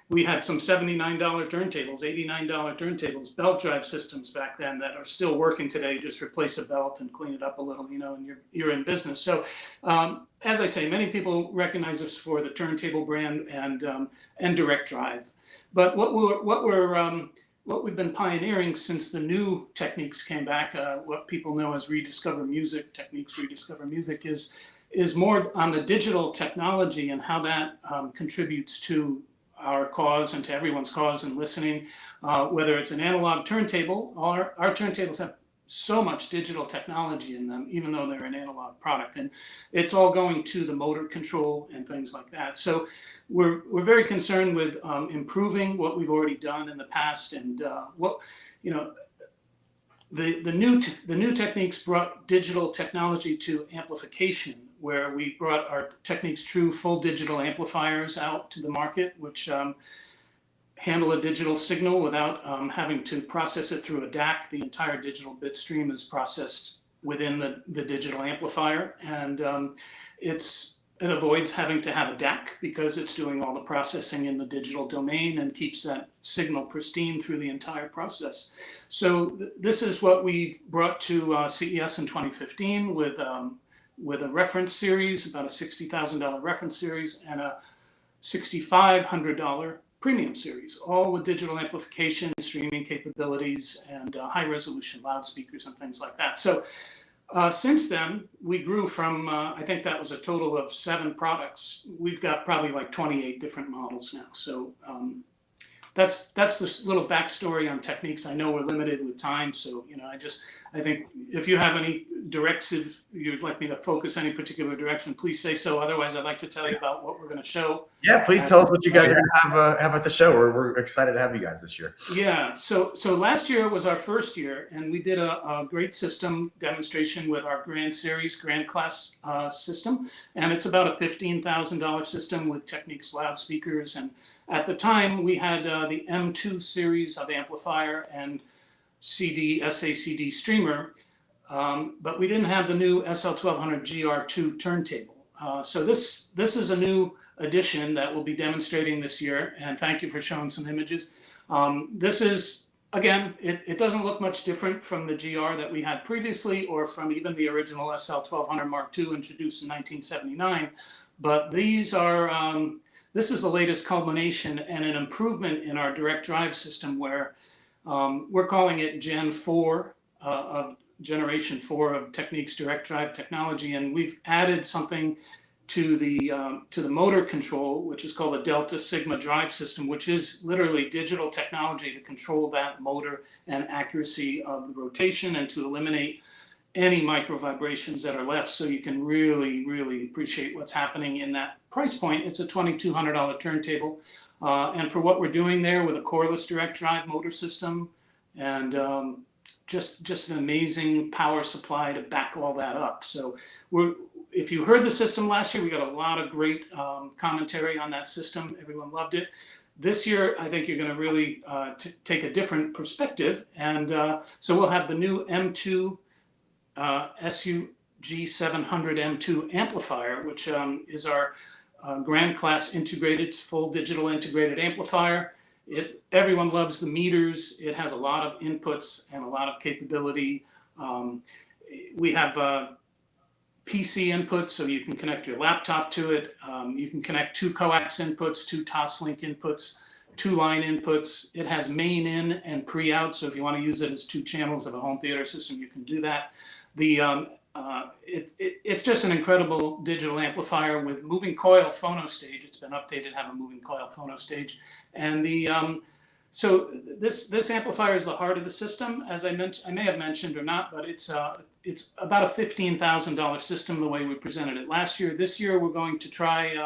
we had some $79 turntables, $89 turntables, belt drive systems back then that are still working today. Just replace a belt and clean it up a little, you know, and you're in business. So as I say, many people recognize us for the turntable brand and direct drive. But what we've been pioneering since the new techniques came back, what people know as Rediscover Music, Techniques Rediscover Music, is more on the digital technology and how that contributes to our cause and to everyone's cause in listening. Whether it's an analog turntable, our turntables have so much digital technology in them, even though they're an analog product, and it's all going to the motor control and things like that. So we're very concerned with improving what we've already done in the past, and what, you know, the new techniques brought digital technology to amplification, where we brought our Technics True full digital amplifiers out to the market, which handle a digital signal without having to process it through a DAC. The entire digital bit stream is processed within the digital amplifier, and it avoids having to have a DAC because it's doing all the processing in the digital domain and keeps that signal pristine through the entire process. So this is what we brought to CES in 2015 with a reference series, about a $60,000 reference series, and a $6,500 premium series, all with digital amplification, streaming capabilities, and high resolution loudspeakers and things like that. So since then, we grew from, I think that was a total of 7 products. We've got probably like 28 different models now. So that's this little backstory on Techniques. I know we're limited with time, so you know, I think if you have any directive you'd like me to focus any particular direction, please say so. Otherwise, I'd like to tell you about what we're going to show. Yeah, please tell us what you guys are going to have at the show. We're excited to have you guys this year. Yeah, so last year was our first year, and we did a great system demonstration with our Grand Series, Grand Class system, and it's about a $15,000 system with Technics loudspeakers. And at the time, we had the M2 series of amplifier and SACD streamer, but we didn't have the new SL1200 GR2 turntable. So this is a new addition that we'll be demonstrating this year, and thank you for showing some images. This is, again, it doesn't look much different from the GR that we had previously, or from even the original SL1200 Mark II introduced in 1979, but these are, this is the latest culmination and an improvement in our direct drive system, where we're calling it Gen 4 of Generation 4 of Techniques direct drive technology, and we've added something to the motor control, which is called a Delta Sigma drive system, which is literally digital technology to control that motor and accuracy of the rotation, and to eliminate any micro vibrations that are left, so you can really, really appreciate what's happening in that price point. It's a $2,200 turntable, and for what we're doing there with a coreless direct drive motor system, and just an amazing power supply to back all that up. So if you heard the system last year, we got a lot of great commentary on that system. Everyone loved it. This year, I think you're going to really take a different perspective, and so we'll have the new M2 SUG700 M2 amplifier, which is our Grand Class integrated, full digital integrated amplifier. Everyone loves the meters. It has a lot of inputs and a lot of capability. We have PC inputs, so you can connect your laptop to it. You can connect 2 coax inputs, 2 Toslink inputs, 2 line inputs. It has main in and pre-out, so if you want to use it as 2 channels of a home theater system, you can do that. It's just an incredible digital amplifier with moving coil phono stage. It's been updated to have a moving coil phono stage, and so this amplifier is the heart of the system, as I mentioned. I may have mentioned or not, but it's about a $15,000 system the way we presented it last year. This year we're going to try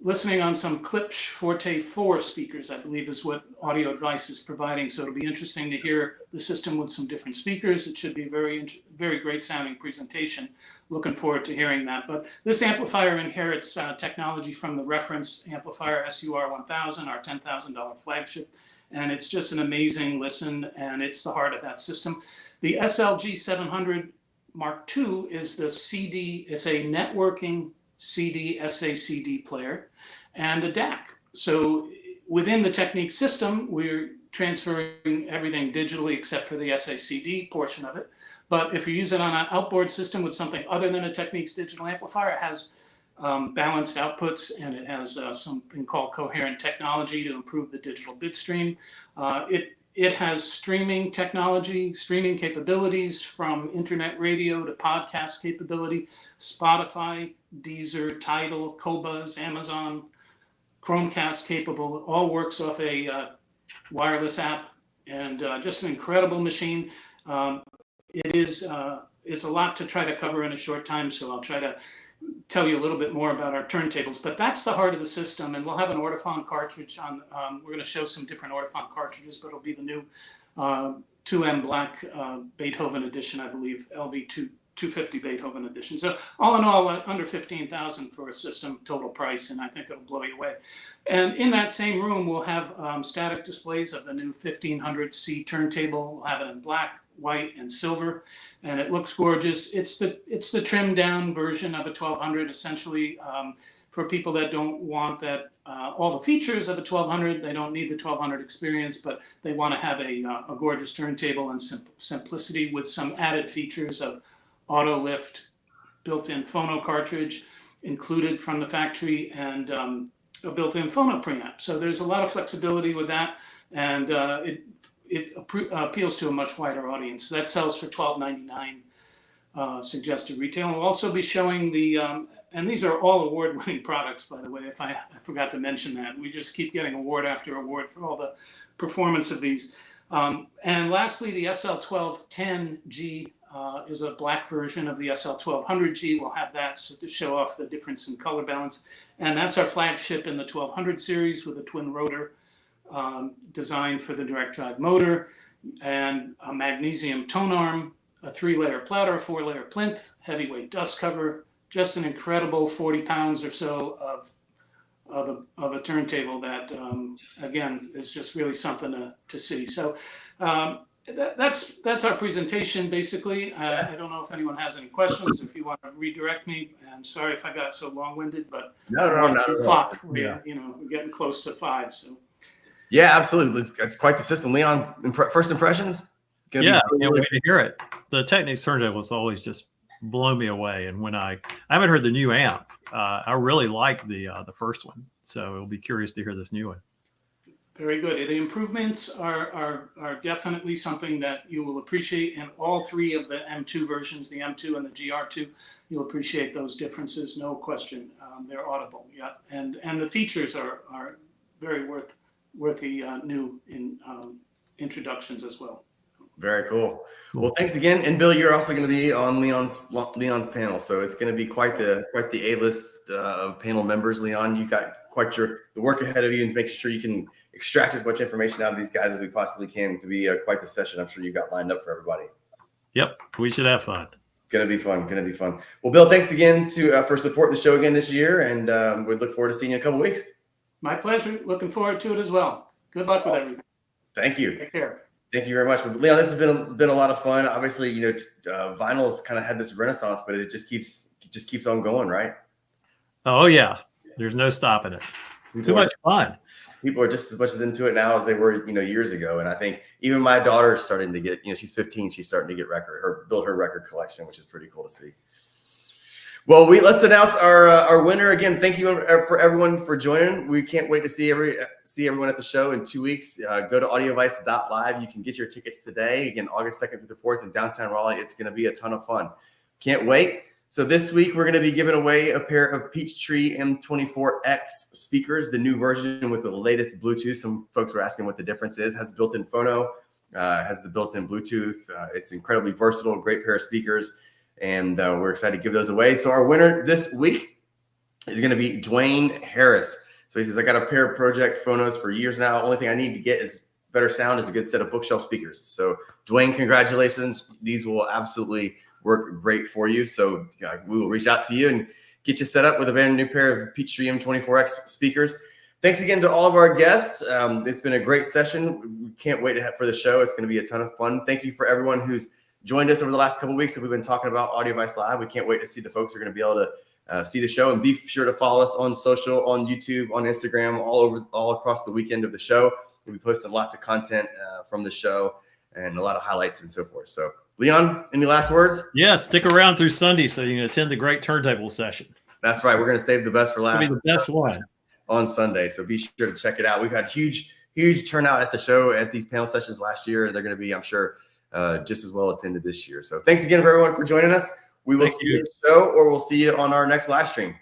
listening on some Klipsch Forte 4 speakers, I believe is what Audio Advice is providing. So it'll be interesting to hear the system with some different speakers. It should be a very great sounding presentation. Looking forward to hearing that. But this amplifier inherits technology from the reference amplifier SUR1000, our $10,000 flagship and it's just an amazing listen, and it's the heart of that system. The SLG 700 Mark II is the CD. It's a networking CD SACD player and a DAC. So within the Technics system, we're transferring everything digitally except for the SACD portion of it. But if you use it on an outboard system with something other than a Technics digital amplifier, it has balanced outputs, and it has something called coherent technology to improve the digital bit stream. It has streaming technology, streaming capabilities from internet radio to podcast capability, Spotify, Deezer, Tidal, Qobuz, Amazon, Chromecast capable, all works off a wireless app, and just an incredible machine. It's a lot to try to cover in a short time, so I'll try to tell you a little bit more about our turntables, but that's the heart of the system. And we'll have an Ortophon cartridge on, we're going to show some different Ortophon cartridges, but it'll be the new 2M Black Beethoven edition, I believe, LV 250 Beethoven edition. So all in all, under 15,000 for a system total price, and I think it'll blow you away. And in that same room, we'll have static displays of the new 1500C turntable. We'll have it in black, white, and silver, and it looks gorgeous. It's the trimmed down version of a 1200, essentially, for people that don't want that all the features of a 1200. They don't need the 1200 experience, but they want to have a gorgeous turntable and simplicity with some added features of auto lift, built-in phono cartridge included from the factory, and a built-in phono preamp. So there's a lot of flexibility with that, and it appeals to a much wider audience. So that sells for $12.99 suggested retail. And we'll also be showing the, and these are all award-winning products, by the way, if I forgot to mention that. We just keep getting award after award for all the performance of these. And lastly, the SL1210G is a black version of the SL1200G. We'll have that to show off the difference in color balance. And that's our flagship in the 1200 series with a twin rotor designed for the direct drive motor, and a magnesium tone arm, a 3-layer platter, a 4-layer plinth, heavyweight dust cover, just an incredible 40 pounds or so of a turntable that, again, is just really something to see. So that's our presentation, basically. I don't know if anyone has any questions, if you want to redirect me. I'm sorry if I got so long-winded, but no, not at all. Clock for you. You know, we're getting close to 5, so. Yeah, absolutely. It's quite the system. Leon, first impressions? Yeah, can't wait to hear it. The Technics turntables always just blow me away. And when I haven't heard the new amp, I really like the first one. So it'll be curious to hear this new one. Very good. The improvements are definitely something that you will appreciate in all 3 of the M2 versions, the M2 and the GR2. You'll appreciate those differences, no question. They're audible, yeah. And the features are very worthy new introductions as well. Very cool. Well, thanks again. And Bill, you're also going to be on Leon's panel, so it's going to be quite the A-list of panel members. Leon, you got quite the work ahead of you, and make sure you can extract as much information out of these guys as we possibly can to be quite the session. I'm sure you got lined up for everybody. Yep, we should have fun. Gonna be fun. Well, Bill, thanks again for supporting the show again this year, and we look forward to seeing you in a couple weeks. My pleasure. Looking forward to it as well. Good luck with everything. Thank you. Take care. Thank you very much. But Leon, this has been a lot of fun. Obviously, vinyl's kind of had this renaissance, but it just keeps on going, right? Oh yeah, there's no stopping it. Too much fun. People are just as much as into it now as they were, years ago. And I think even my daughter is starting to get, she's 15, she's starting to get build her record collection, which is pretty cool to see. Well, let's announce our winner again. Thank you for everyone for joining. We can't wait to see everyone at the show in 2 weeks. Go to audiovice.live. You can get your tickets today. Again, August 2nd through the 4th in downtown Raleigh. It's going to be a ton of fun. Can't wait. So this week we're going to be giving away a pair of Peachtree M24X speakers, the new version with the latest Bluetooth. Some folks were asking what the difference is. Has built-in phono, has the built-in Bluetooth. It's incredibly versatile, great pair of speakers. And we're excited to give those away. So our winner this week is going to be Dwayne Harris. So he says, I got a pair of Project Phonos for years now. Only thing I need to get is better sound, is a good set of bookshelf speakers. So Dwayne, congratulations. These will absolutely work great for you. So we will reach out to you and get you set up with a brand new pair of Peachtree M24X speakers. thanks again to all of our guests. It's been a great session. We can't wait for the show. It's going to be a ton of fun. Thank you for everyone who's joined us over the last couple of weeks that we've been talking about AudioVice Live. We can't wait to see the folks who are going to be able to see the show, and be sure to follow us on social, on YouTube, on Instagram, all across the weekend of the show. We'll be posting lots of content from the show and a lot of highlights and so forth. So, Leon, any last words? Yeah, stick around through Sunday so you can attend the great turntable session. That's right. We're going to save the best for last. It'll be the best one on Sunday. So be sure to check it out. We've had huge turnout at the show at these panel sessions last year. They're going to be, I'm sure, just as well attended this year. So thanks again for everyone for joining us. We will see you at the show, or we'll see you on our next live stream.